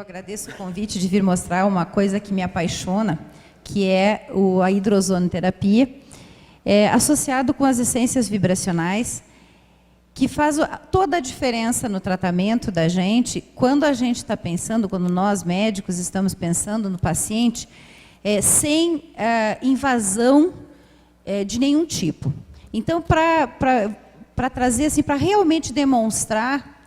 agradeço o convite de vir mostrar uma coisa que me apaixona, que é a hidrozonoterapia, associado com as essências vibracionais, que faz toda a diferença no tratamento da gente, quando a gente está pensando, quando nós médicos estamos pensando no paciente, sem invasão de nenhum tipo. Então, para trazer, assim, para realmente demonstrar,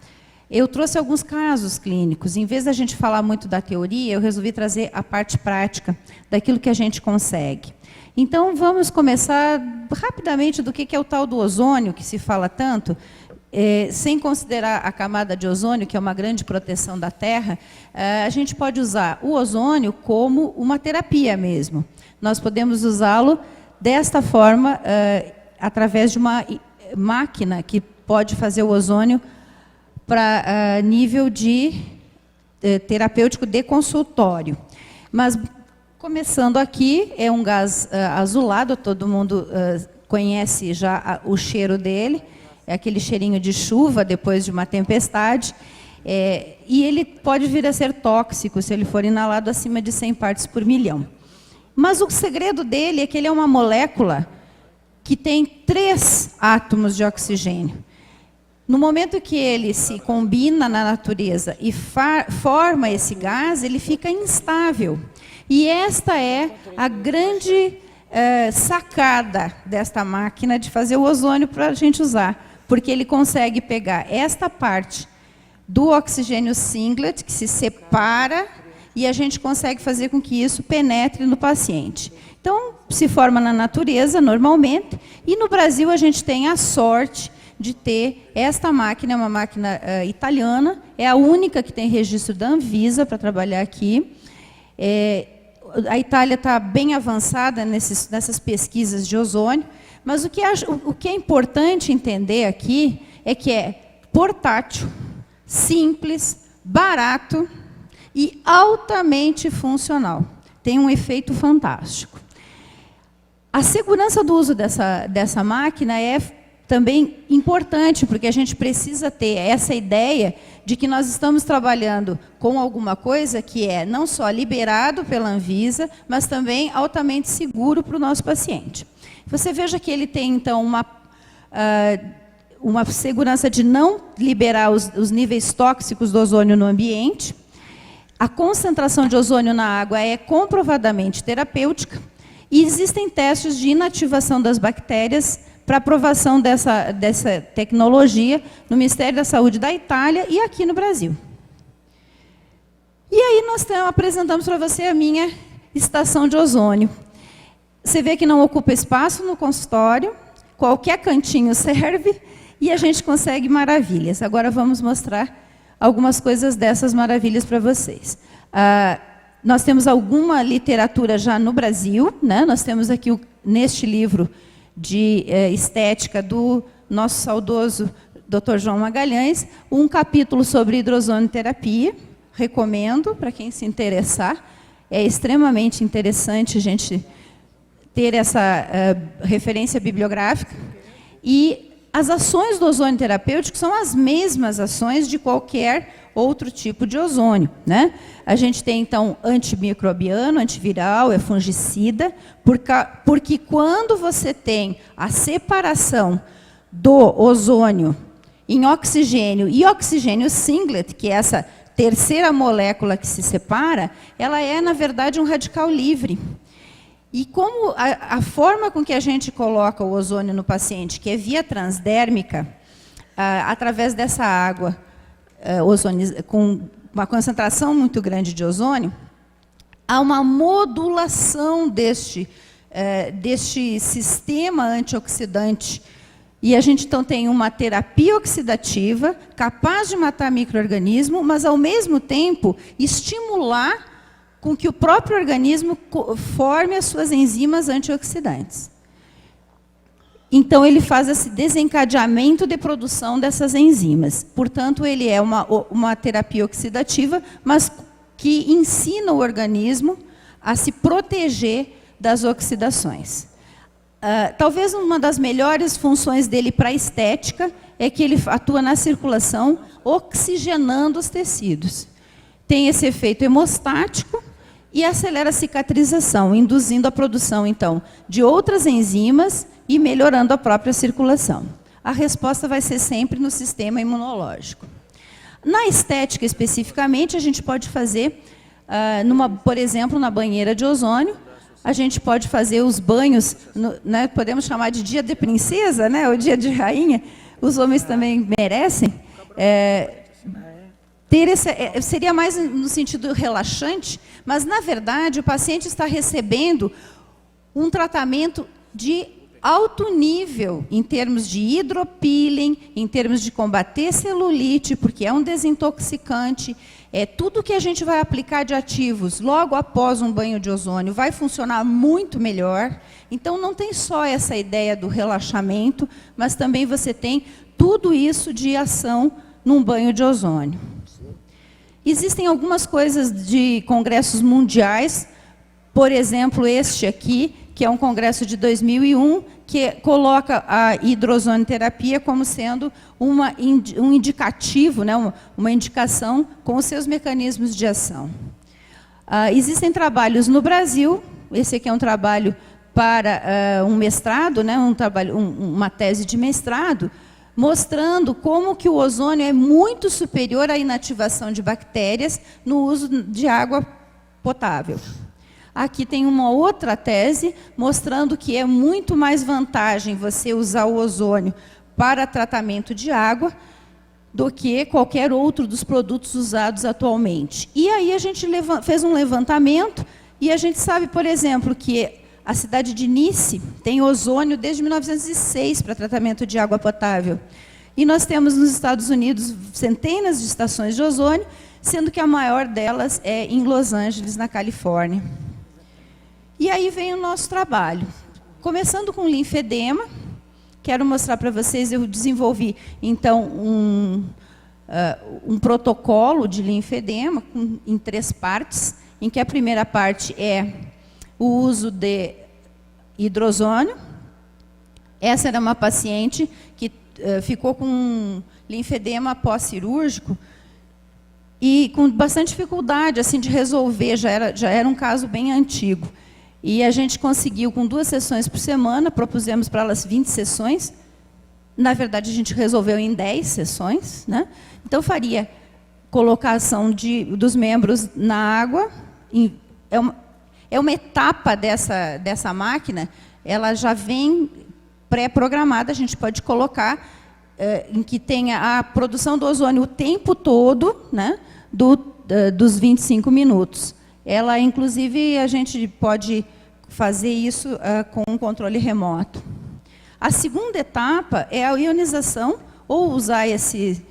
eu trouxe alguns casos clínicos. Em vez da gente falar muito da teoria, eu resolvi trazer a parte prática daquilo que a gente consegue. Então, vamos começar rapidamente do que é o tal do ozônio, que se fala tanto, sem considerar a camada de ozônio, que é uma grande proteção da Terra. A gente pode usar o ozônio como uma terapia mesmo. Nós podemos usá-lo desta forma, através de uma máquina que pode fazer o ozônio para nível de terapêutico de consultório. Mas, começando aqui, é um gás azulado, todo mundo conhece já o cheiro dele, é aquele cheirinho de chuva depois de uma tempestade, e ele pode vir a ser tóxico se ele for inalado acima de 100 partes por milhão. Mas o segredo dele é que ele é uma molécula que tem 3 átomos de oxigênio. No momento que ele se combina na natureza e forma esse gás, ele fica instável. E esta é a grande sacada desta máquina de fazer o ozônio para a gente usar. Porque ele consegue pegar esta parte do oxigênio singlet, que se separa, e a gente consegue fazer com que isso penetre no paciente. Então, se forma na natureza, normalmente, e no Brasil a gente tem a sorte de ter esta máquina, é uma máquina italiana, é a única que tem registro da Anvisa para trabalhar aqui. A Itália está bem avançada nessas pesquisas de ozônio, mas o que é importante entender aqui é que é portátil, simples, barato e altamente funcional. Tem um efeito fantástico. A segurança do uso dessa máquina é também importante, porque a gente precisa ter essa ideia de que nós estamos trabalhando com alguma coisa que é não só liberado pela Anvisa, mas também altamente seguro para o nosso paciente. Você veja que ele tem, então, uma segurança de não liberar os níveis tóxicos do ozônio no ambiente. A concentração de ozônio na água é comprovadamente terapêutica. E existem testes de inativação das bactérias para aprovação dessa tecnologia no Ministério da Saúde da Itália e aqui no Brasil. E aí nós apresentamos para você a minha estação de ozônio. Você vê que não ocupa espaço no consultório, qualquer cantinho serve, e a gente consegue maravilhas. Agora vamos mostrar algumas coisas dessas maravilhas para vocês. Nós temos alguma literatura já no Brasil, né? Nós temos aqui, neste livro de estética do nosso saudoso Dr. João Magalhães, um capítulo sobre hidrozonoterapia. Recomendo para quem se interessar. É extremamente interessante a gente ter essa referência bibliográfica. E as ações do ozônio terapêutico são as mesmas ações de qualquer outro tipo de ozônio, né? A gente tem, então, antimicrobiano, antiviral, é fungicida, porque quando você tem a separação do ozônio em oxigênio e oxigênio singlet, que é essa terceira molécula que se separa, ela é, na verdade, um radical livre. E como a forma com que a gente coloca o ozônio no paciente, que é via transdérmica, através dessa água, com uma concentração muito grande de ozônio, há uma modulação deste sistema antioxidante. E a gente, então, tem uma terapia oxidativa capaz de matar micro-organismo, mas, ao mesmo tempo, estimular com que o próprio organismo forme as suas enzimas antioxidantes. Então, ele faz esse desencadeamento de produção dessas enzimas. Portanto, ele é uma terapia oxidativa, mas que ensina o organismo a se proteger das oxidações. Talvez uma das melhores funções dele para a estética é que ele atua na circulação, oxigenando os tecidos. tem esse efeito hemostático e acelera a cicatrização, induzindo a produção, então, de outras enzimas e melhorando a própria circulação. A resposta vai ser sempre no sistema imunológico. Na estética, especificamente, a gente pode fazer, por exemplo, na banheira de ozônio, a gente pode fazer os banhos, né, podemos chamar de dia de princesa, né, ou dia de rainha, os homens também merecem. Seria mais no sentido relaxante, mas, na verdade, o paciente está recebendo um tratamento de alto nível, em termos de hidropeeling, em termos de combater celulite, porque é um desintoxicante. Tudo que a gente vai aplicar de ativos logo após um banho de ozônio vai funcionar muito melhor. Então, não tem só essa ideia do relaxamento, mas também você tem tudo isso de ação num banho de ozônio. Existem algumas coisas de congressos mundiais, por exemplo, este aqui, que é um congresso de 2001, que coloca a hidrozonoterapia como sendo um indicativo, né, uma indicação com os seus mecanismos de ação. Existem trabalhos no Brasil, esse aqui é um trabalho para um mestrado, né, uma tese de mestrado, mostrando como que o ozônio é muito superior à inativação de bactérias no uso de água potável. Aqui tem uma outra tese mostrando que é muito mais vantagem você usar o ozônio para tratamento de água do que qualquer outro dos produtos usados atualmente. E aí a gente fez um levantamento e a gente sabe, por exemplo, que a cidade de Nice tem ozônio desde 1906 para tratamento de água potável. E nós temos nos Estados Unidos centenas de estações de ozônio, sendo que a maior delas é em Los Angeles, na Califórnia. E aí vem o nosso trabalho. Começando com linfedema, quero mostrar para vocês, eu desenvolvi, então, um protocolo de linfedema em 3 partes, em que a primeira parte é o uso de hidrozônio. Essa era uma paciente que ficou com linfedema pós-cirúrgico e com bastante dificuldade assim, de resolver, já era um caso bem antigo. E a gente conseguiu, com 2 sessões por semana, propusemos para elas 20 sessões. Na verdade, a gente resolveu em 10 sessões, né? Então, faria colocação dos membros na água. É uma etapa dessa máquina, ela já vem pré-programada, a gente pode colocar em que tenha a produção do ozônio o tempo todo, né, dos 25 minutos. Ela, inclusive, a gente pode fazer isso com um controle remoto. A segunda etapa é a ionização, ou usar esse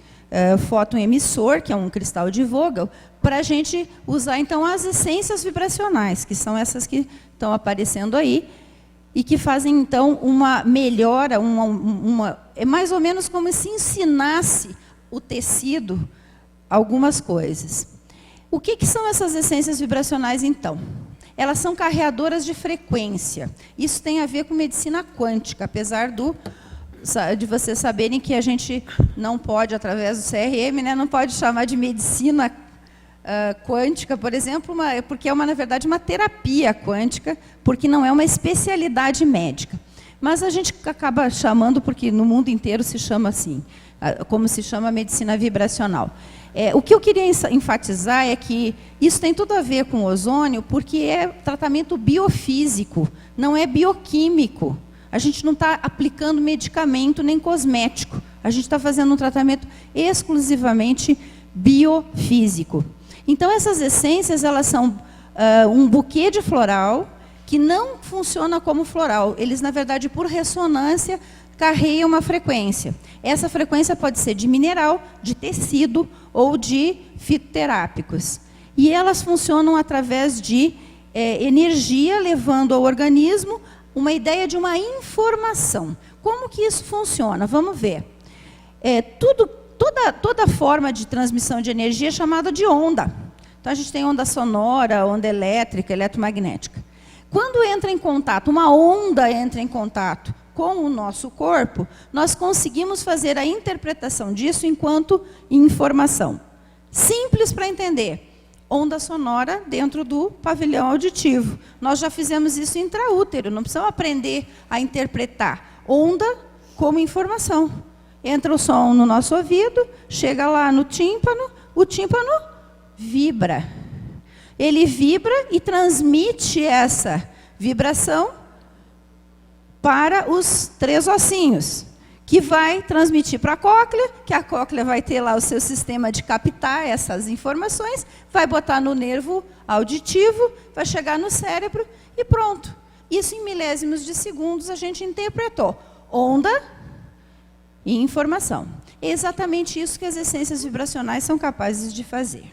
fotoemissor, que é um cristal de Vogel, para a gente usar, então, as essências vibracionais, que são essas que estão aparecendo aí, e que fazem, então, uma melhora, é mais ou menos como se ensinasse o tecido algumas coisas. O que são essas essências vibracionais, então? Elas são carreadoras de frequência. Isso tem a ver com medicina quântica, apesar de vocês saberem que a gente não pode, através do CRM, né, não pode chamar de medicina quântica, por exemplo, porque na verdade, uma terapia quântica, porque não é uma especialidade médica. Mas a gente acaba chamando, porque no mundo inteiro se chama assim, como se chama a medicina vibracional. O que eu queria enfatizar é que isso tem tudo a ver com o ozônio, porque é tratamento biofísico, não é bioquímico. A gente não está aplicando medicamento nem cosmético. A gente está fazendo um tratamento exclusivamente biofísico. Então, essas essências, elas são um buquê de floral que não funciona como floral. Eles, na verdade, por ressonância, carregam uma frequência. Essa frequência pode ser de mineral, de tecido ou de fitoterápicos. E elas funcionam através de energia, levando ao organismo uma ideia de uma informação. Como que isso funciona? Vamos ver. Toda forma de transmissão de energia é chamada de onda. Então, a gente tem onda sonora, onda elétrica, eletromagnética. Quando entra em contato, uma onda entra em contato com o nosso corpo, nós conseguimos fazer a interpretação disso enquanto informação. Simples para entender. onda sonora dentro do pavilhão auditivo. Nós já fizemos isso intraútero, não precisamos aprender a interpretar. Onda como informação. Entra o som no nosso ouvido, chega lá no tímpano, o tímpano vibra. Ele vibra e transmite essa vibração para os 3 ossinhos, que vai transmitir para a cóclea, que a cóclea vai ter lá o seu sistema de captar essas informações, vai botar no nervo auditivo, vai chegar no cérebro e pronto. Isso em milésimos de segundos a gente interpretou. Onda e informação. É exatamente isso que as essências vibracionais são capazes de fazer.